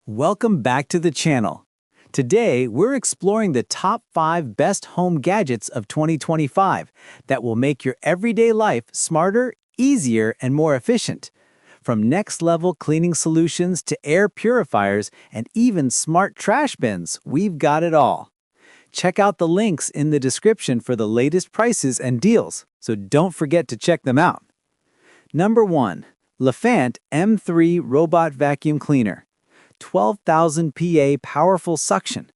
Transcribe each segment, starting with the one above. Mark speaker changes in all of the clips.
Speaker 1: Welcome back to the channel. Today, we're exploring the top 5 best home gadgets of 2025 that will make your everyday life smarter, easier, and more efficient. From next-level cleaning solutions to air purifiers and even smart trash bins, we've got it all. Check out the links in the description for the latest prices and deals, so don't forget to check them out. Number 1. LEFANT M3 Robot Vacuum Cleaner. 12,000 PA powerful suction,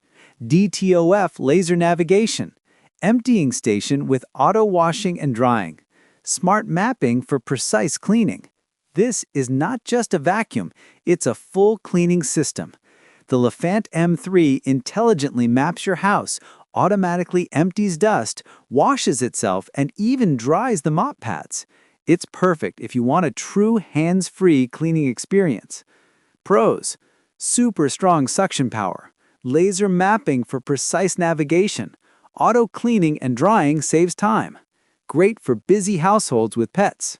Speaker 1: DTOF laser navigation, emptying station with auto washing and drying, smart mapping for precise cleaning. This is not just a vacuum, it's a full cleaning system. The LEFANT M3 intelligently maps your house, automatically empties dust, washes itself, and even dries the mop pads. It's perfect if you want a true hands-free cleaning experience. Pros: super strong suction power, laser mapping for precise navigation, auto cleaning and drying saves time. Great for busy households with pets.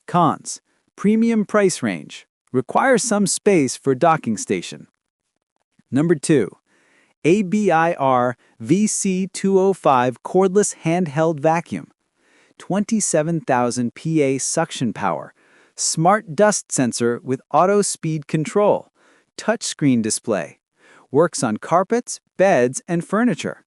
Speaker 1: Cons: premium price range, requires some space for docking station. Number 2. ABIR VC205 Cordless Handheld Vacuum. 27,000 PA suction power, smart dust sensor with auto speed control, touchscreen display, works on carpets, beds, and furniture.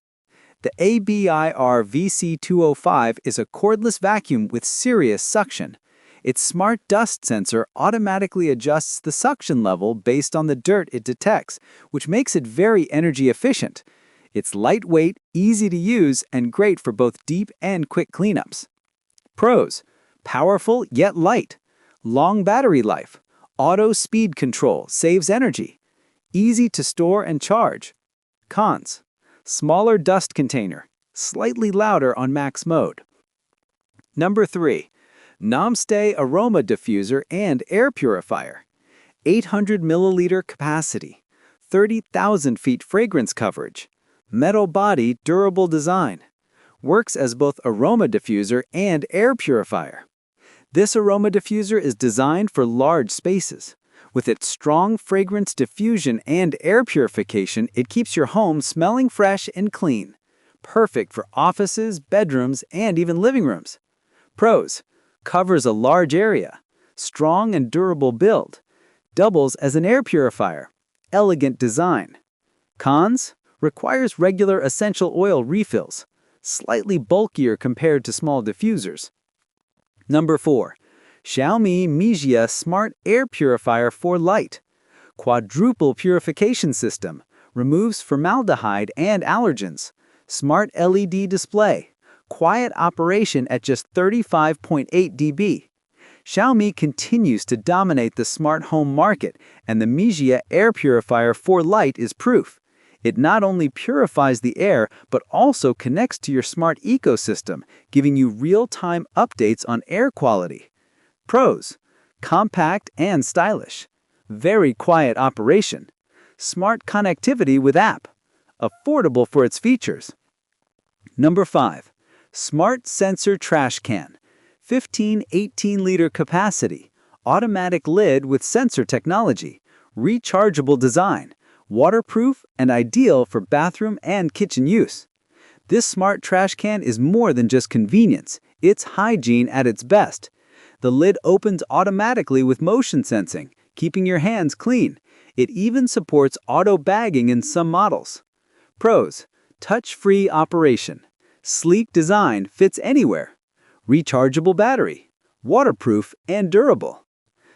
Speaker 1: The ABIR VC205 is a cordless vacuum with serious suction. Its smart dust sensor automatically adjusts the suction level based on the dirt it detects, which makes it very energy efficient. It's lightweight, easy to use, and great for both deep and quick cleanups. Pros: powerful yet light, long battery life, auto speed control saves energy, easy to store and charge. Cons: smaller dust container, slightly louder on max mode. Number 3. Namste Aroma Diffuser and Air Purifier. 800 milliliter capacity, 30,000 feet fragrance coverage, metal body durable design. Works as both aroma diffuser and air purifier. This aroma diffuser is designed for large spaces. With its strong fragrance diffusion and air purification, it keeps your home smelling fresh and clean. Perfect for offices, bedrooms, and even living rooms. Pros: covers a large area, strong and durable build, doubles as an air purifier, elegant design. Cons: requires regular essential oil refills, slightly bulkier compared to small diffusers. Number 4. Xiaomi Mijia Smart Air Purifier for Lite. Quadruple purification system, removes formaldehyde and allergens. Smart LED display, quiet operation at just 35.8 dB. Xiaomi continues to dominate the smart home market, and the Mijia Air Purifier for Lite is proof. It not only purifies the air, but also connects to your smart ecosystem, giving you real-time updates on air quality. Pros: compact and stylish, very quiet operation, smart connectivity with app, affordable for its features. Number 5. Smart Sensor Trash Can. 15-18-liter capacity, automatic lid with sensor technology, rechargeable design, waterproof and ideal for bathroom and kitchen use. This smart trash can is more than just convenience, it's hygiene at its best. The lid opens automatically with motion sensing, keeping your hands clean. It even supports auto bagging in some models. Pros: touch-free operation, sleek design, fits anywhere, rechargeable battery, waterproof and durable.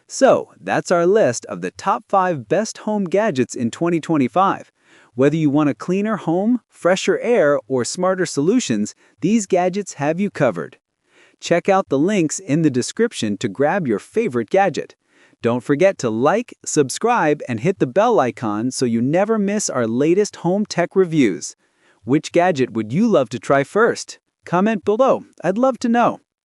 Speaker 1: So, that's our list of the top 5 best home gadgets in 2025. Whether you want a cleaner home, fresher air, or smarter solutions, these gadgets have you covered. Check out the links in the description to grab your favorite gadget. Don't forget to like, subscribe, and hit the bell icon so you never miss our latest home tech reviews. Which gadget would you love to try first? Comment below, I'd love to know.